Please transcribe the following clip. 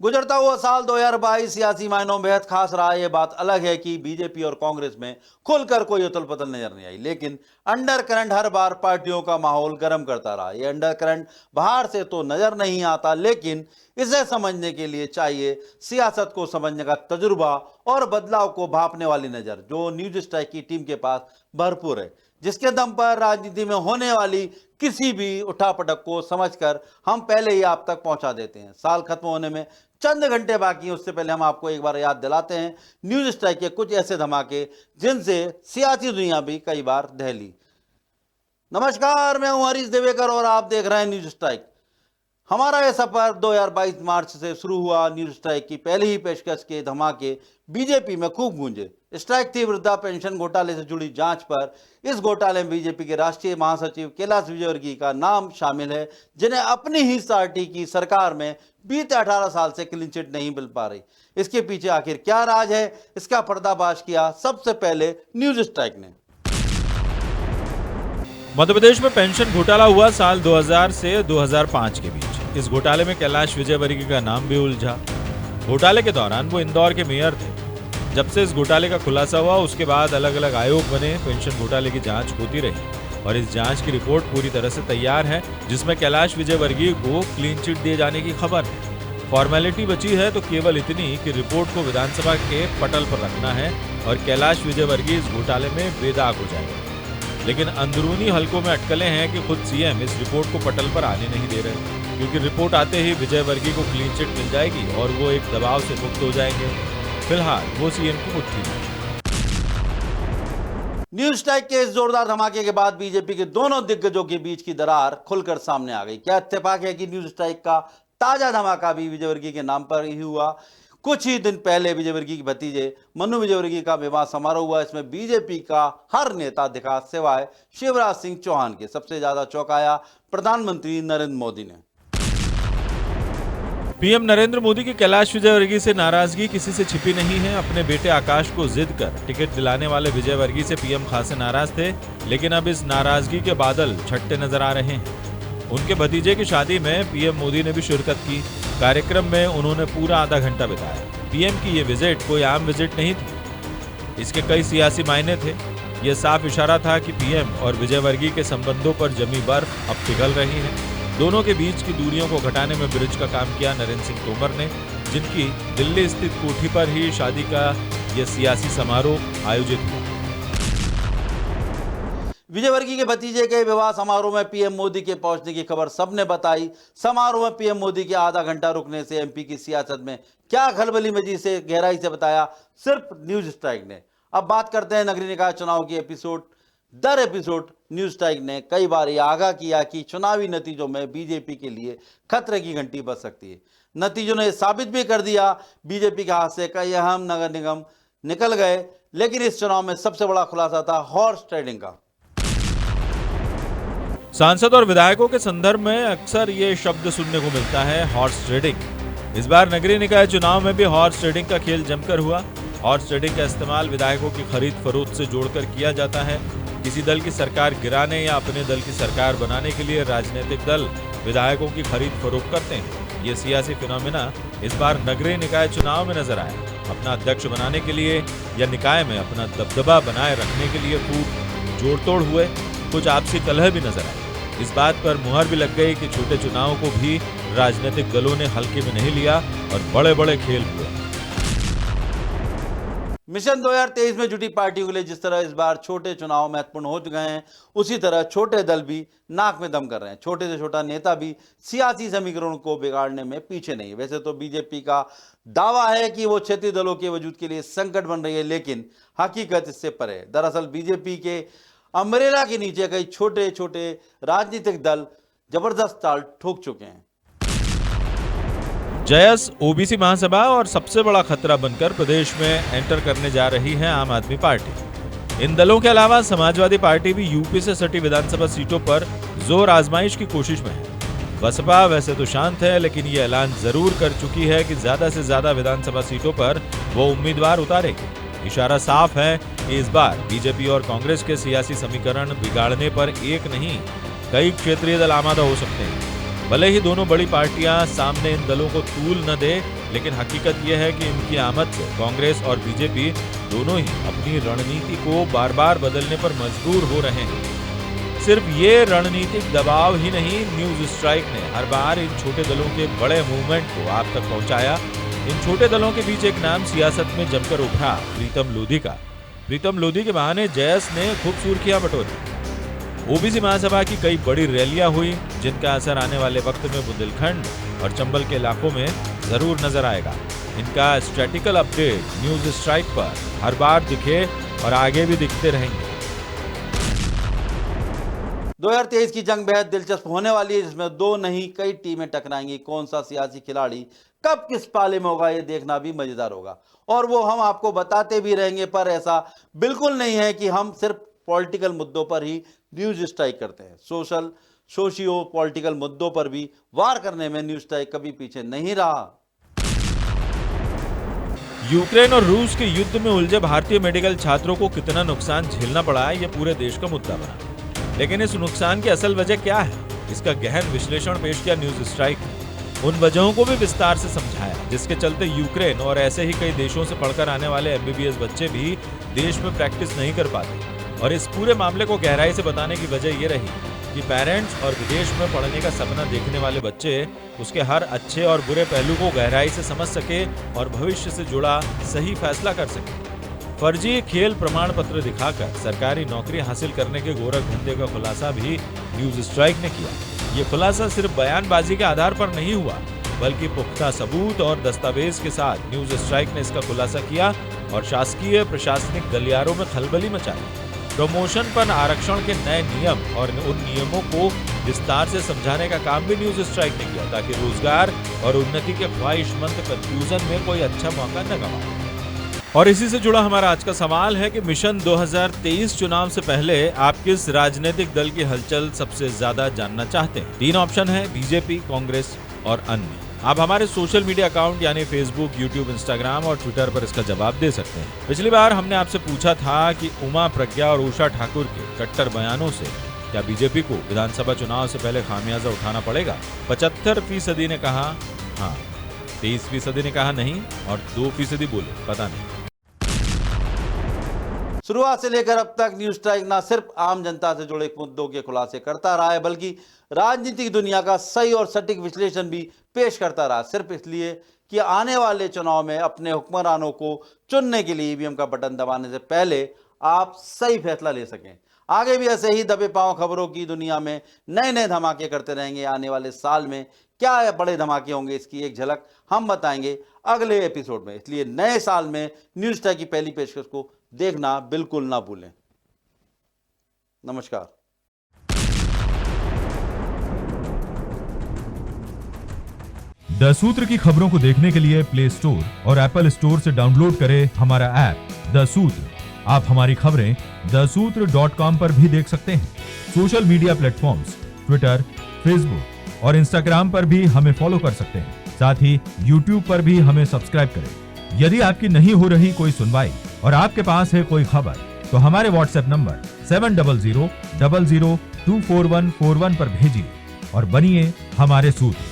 गुजरता हुआ साल 2022 सियासी मायनों में बेहद खास रहा। यह बात अलग है कि बीजेपी और कांग्रेस में खुलकर कोई उथल पुथल नजर नहीं आई, लेकिन अंडर करंट हर बार पार्टियों का माहौल गर्म करता रहा। यह अंडर करंट बाहर से तो नजर नहीं आता, लेकिन इसे समझने के लिए चाहिए सियासत को समझने का तजुर्बा और बदलाव को भांपने वाली नजर, जो न्यूज स्ट्राइक की टीम के पास भरपूर है, जिसके दम पर राजनीति में होने वाली किसी भी उठापटक को समझकर हम पहले ही आप तक पहुंचा देते हैं। साल खत्म होने में चंद घंटे बाकी हैं, उससे पहले हम आपको एक बार याद दिलाते हैं न्यूज स्ट्राइक के कुछ ऐसे धमाके जिनसे सियासी दुनिया भी कई बार दहली। नमस्कार, मैं हूं हरीश देवेकर और आप देख रहे हैं न्यूज स्ट्राइक। हमारा यह सफर 2022 मार्च से शुरू हुआ। न्यूज स्ट्राइक की पहली ही पेशकश के धमाके बीजेपी में खूब गूंजे। स्ट्राइक थी वृद्धा पेंशन घोटाले से जुड़ी जांच पर। इस घोटाले में बीजेपी के राष्ट्रीय महासचिव कैलाश विजयवर्गीय का नाम शामिल है, जिन्हें अपनी ही पार्टी की सरकार में बीते 18 साल से क्लीन चिट नहीं मिल पा रही। इसके पीछे आखिर क्या राज है, इसका पर्दाफाश किया सबसे पहले न्यूज स्ट्राइक ने। मध्य प्रदेश में पेंशन घोटाला हुआ साल 2000 से 2005 के बीच। इस घोटाले में कैलाश विजयवर्गीय का नाम भी उलझा। घोटाले के दौरान वो इंदौर के मेयर थे। जब से इस घोटाले का खुलासा हुआ, उसके बाद अलग अलग आयोग बने, पेंशन घोटाले की जांच होती रही और इस जांच की रिपोर्ट पूरी तरह से तैयार है, जिसमें कैलाश विजयवर्गीय को क्लीन चिट दिए जाने की खबर है। फॉर्मेलिटी बची है तो केवल इतनी कि रिपोर्ट को विधानसभा के पटल पर रखना है और कैलाश विजयवर्गीय इस घोटाले में बेदाग हो जाएगा। लेकिन अंदरूनी हलकों में अटकलें हैं कि खुद सीएम इस रिपोर्ट को पटल पर आने नहीं दे रहे, क्योंकि रिपोर्ट आते ही विजयवर्गीय को क्लीन चिट मिल जाएगी और वो एक दबाव से मुक्त हो जाएंगे। फिलहाल वो सीएम की मुट्ठी में। न्यूज स्ट्राइक के इस जोरदार धमाके के बाद बीजेपी के दोनों दिग्गजों के बीच की दरार खुलकर सामने आ गई। क्या इत्तेफाक है कि न्यूज स्ट्राइक का ताजा धमाका भी विजयवर्गीय के नाम पर ही हुआ। कुछ ही दिन पहले विजयवर्गीय के भतीजे मनु विजयवर्गीय का विवाह समारोह हुआ। इसमें बीजेपी का हर नेता दिखा, सिवाय शिवराज सिंह चौहान के। सबसे ज्यादा चौंकाया प्रधानमंत्री नरेंद्र मोदी ने। पीएम नरेंद्र मोदी की कैलाश विजयवर्गीय से नाराजगी किसी से छिपी नहीं है। अपने बेटे आकाश को जिद कर टिकट दिलाने वाले विजयवर्गीय से पीएम खासे नाराज थे, लेकिन अब इस नाराजगी के बादल छटते नजर आ रहे हैं। उनके भतीजे की शादी में पीएम मोदी ने भी शिरकत की। कार्यक्रम में उन्होंने पूरा आधा घंटा बिताया। पीएम की ये विजिट कोई आम विजिट नहीं थी, इसके कई सियासी मायने थे। ये साफ इशारा था कि पीएम और विजयवर्गीय के संबंधों पर जमी बर्फ अब पिघल रही है। दोनों के बीच की दूरियों को घटाने में ब्रिज का काम किया नरेंद्र सिंह तोमर ने, जिनकी दिल्ली स्थित कोठी पर ही शादी का यह सियासी समारोह आयोजित हुआ। विजयवर्गीय के भतीजे के विवाह समारोह में पीएम मोदी के पहुंचने की खबर सबने बताई। समारोह में पीएम मोदी के आधा घंटा रुकने से एमपी की सियासत में क्या खलबली मची से गहराई से बताया सिर्फ न्यूज स्ट्राइक ने। अब बात करते हैं नगरीय निकाय चुनाव की। एपिसोड दर एपिसोड न्यूज स्ट्राइक ने कई बार यह आगाह किया कि चुनावी नतीजों में बीजेपी के लिए खतरे की घंटी बज सकती है। नतीजों ने साबित भी कर दिया। बीजेपी के हाथ से कई अहम नगर निगम निकल गए, लेकिन इस चुनाव में सबसे बड़ा खुलासा था हॉर्स ट्रेडिंग का। सांसद और विधायकों के संदर्भ में अक्सर ये शब्द सुनने को मिलता है, हॉर्स ट्रेडिंग। इस बार नगरीय निकाय चुनाव में भी हॉर्स ट्रेडिंग का खेल जमकर हुआ। हॉर्स ट्रेडिंग का इस्तेमाल विधायकों की खरीद फरोख्त से जोड़कर किया जाता है। किसी दल की सरकार गिराने या अपने दल की सरकार बनाने के लिए राजनीतिक दल विधायकों की खरीद फरोख्त करते हैं। ये सियासी फिनोमेना इस बार नगरीय निकाय चुनाव में नजर आया। अपना अध्यक्ष बनाने के लिए या निकाय में अपना दबदबा बनाए रखने के लिए खूब जोड़तोड़ हुए। कुछ आपसी कलह भी नजर आए। इस बात पर मुहर भी लग गई कि छोटे चुनाव को भी राजनीतिक दलों ने हल्के में नहीं लिया और बड़े बड़े खेल हुए। मिशन 2023 में जुटी पार्टियों के लिए जिस तरह इस बार छोटे चुनाव महत्वपूर्ण हो चुके हैं, उसी तरह छोटे दल भी नाक में दम कर रहे हैं। छोटे से छोटा नेता भी सियासी समीकरणों को बिगाड़ने में पीछे नहीं। वैसे तो बीजेपी का दावा है कि वो क्षेत्रीय दलों के वजूद के लिए संकट बन रही है, लेकिन हकीकत इससे परे है। दरअसल बीजेपी के अम्ब्रेला के नीचे कई छोटे छोटे राजनीतिक दल जबरदस्त ताल ठोक चुके हैं। जयस ओबीसी महासभा और सबसे बड़ा खतरा बनकर प्रदेश में एंटर करने जा रही है आम आदमी पार्टी। इन दलों के अलावा समाजवादी पार्टी भी यूपी से सटी विधानसभा सीटों पर जोर आजमाइश की कोशिश में है। बसपा वैसे तो शांत है, लेकिन ये ऐलान जरूर कर चुकी है कि ज्यादा से ज्यादा विधानसभा सीटों पर वो उम्मीदवार उतारेगी। इशारा साफ है कि इस बार बीजेपी और कांग्रेस के सियासी समीकरण बिगाड़ने पर एक नहीं कई क्षेत्रीय दल आमादा हो सकते हैं। भले ही दोनों बड़ी पार्टियां सामने इन दलों को तूल न दे, लेकिन हकीकत यह है कि इनकी आमद से कांग्रेस और बीजेपी दोनों ही अपनी रणनीति को बार बार बदलने पर मजबूर हो रहे हैं। सिर्फ ये रणनीतिक दबाव ही नहीं, न्यूज स्ट्राइक ने हर बार इन छोटे दलों के बड़े मूवमेंट को आप तक पहुंचाया। इन छोटे दलों के बीच एक नाम सियासत में जमकर उठा, प्रीतम लोधी का। प्रीतम लोधी के बहाने जयस ने खूब सुर्खियां बटोरी। ओबीसी महासभा की कई बड़ी रैलियां हुई, जिनका असर आने वाले वक्त में बुंदेलखंड और चंबल के इलाकों में जरूर नजर आएगा। इनका स्टैटिकल अपडेट न्यूज स्ट्राइक पर हर बार दिखे और आगे भी दिखते रहेंगे। 2023 की जंग बेहद दिलचस्प होने वाली है, जिसमें दो नहीं कई टीमें टकराएंगी। कौन सा सियासी खिलाड़ी कब किस पाले में होगा, ये देखना भी मजेदार होगा और वो हम आपको बताते भी रहेंगे। पर ऐसा बिल्कुल नहीं है कि हम सिर्फ पॉलिटिकल मुद्दों पर ही न्यूज स्ट्राइक करते हैं। सोशियो पॉलिटिकल मुद्दों पर भी वार करने में न्यूज स्ट्राइक कभी पीछे नहीं रहा। यूक्रेन और रूस के युद्ध में उलझे भारतीय मेडिकल छात्रों को कितना नुकसान झेलना पड़ा है, यह पूरे देश का मुद्दा बना। लेकिन इस नुकसान की असल वजह क्या है, इसका गहन विश्लेषण पेश किया न्यूज स्ट्राइक ने। उन वजहों को भी विस्तार से समझाया जिसके चलते यूक्रेन और ऐसे ही कई देशों से पढ़कर आने वाले एमबीबीएस बच्चे भी देश में प्रैक्टिस नहीं कर पाते। और इस पूरे मामले को गहराई से बताने की वजह ये रही कि पेरेंट्स और विदेश में पढ़ने का सपना देखने वाले बच्चे उसके हर अच्छे और बुरे पहलू को गहराई से समझ सके और भविष्य से जुड़ा सही फैसला कर सके। फर्जी खेल प्रमाण पत्र दिखाकर सरकारी नौकरी हासिल करने के गोरख धंधे का खुलासा भी न्यूज स्ट्राइक ने किया। ये खुलासा सिर्फ बयानबाजी के आधार पर नहीं हुआ, बल्कि पुख्ता सबूत और दस्तावेज के साथ न्यूज स्ट्राइक ने इसका खुलासा किया और शासकीय प्रशासनिक गलियारों में खलबली मचाई। प्रमोशन पर आरक्षण के नए नियम और उन नियमों को विस्तार से समझाने का काम भी न्यूज स्ट्राइक ने किया, ताकि रोजगार और उन्नति के ख्वाहिशमंद कंफ्यूजन में कोई अच्छा मौका न गंवाए। और इसी से जुड़ा हमारा आज का सवाल है कि मिशन 2023 चुनाव से पहले आप किस राजनीतिक दल की हलचल सबसे ज्यादा जानना चाहते हैं? 3 ऑप्शन है, बीजेपी, कांग्रेस और अन्य। आप हमारे सोशल मीडिया अकाउंट यानी फेसबुक, यूट्यूब, इंस्टाग्राम और ट्विटर पर इसका जवाब दे सकते हैं। पिछली बार हमने आपसे पूछा था कि उमा प्रज्ञा और उषा ठाकुर के कट्टर बयानों से क्या बीजेपी को विधानसभा चुनाव से पहले खामियाजा उठाना पड़ेगा। 75% ने कहा हाँ, 23% ने कहा नहीं और 2% बोले पता नहीं। शुरुआत से लेकर अब तक न्यूज स्ट्राइक न सिर्फ आम जनता से जुड़े मुद्दों के खुलासे करता रहा है, बल्कि राजनीतिक दुनिया का सही और सटीक विश्लेषण भी पेश करता रहा, सिर्फ इसलिए कि आने वाले चुनाव में अपने हुक्मरानों को चुनने के लिए ईवीएम का बटन दबाने से पहले आप सही फैसला ले सकें। आगे भी ऐसे ही दबे पांव खबरों की दुनिया में नए नए धमाके करते रहेंगे। आने वाले साल में क्या बड़े धमाके होंगे, इसकी एक झलक हम बताएंगे अगले एपिसोड में। इसलिए नए साल में न्यूज स्ट्राइक की पहली पेशकश को देखना बिल्कुल ना भूलें। नमस्कार। द सूत्र की खबरों को देखने के लिए प्ले स्टोर और एप्पल स्टोर से डाउनलोड करें हमारा ऐप द सूत्र। आप हमारी खबरें thesutra.com पर भी देख सकते हैं। Social media platforms Twitter, Facebook और इंस्टाग्राम पर भी हमें फॉलो कर सकते हैं। साथ ही यूट्यूब पर भी हमें सब्सक्राइब करें। यदि आपकी नहीं हो रही कोई सुनवाई और आपके पास है कोई खबर, तो हमारे व्हाट्सएप नंबर 700000244141 पर भेजिए और बनिए हमारे सूत्र।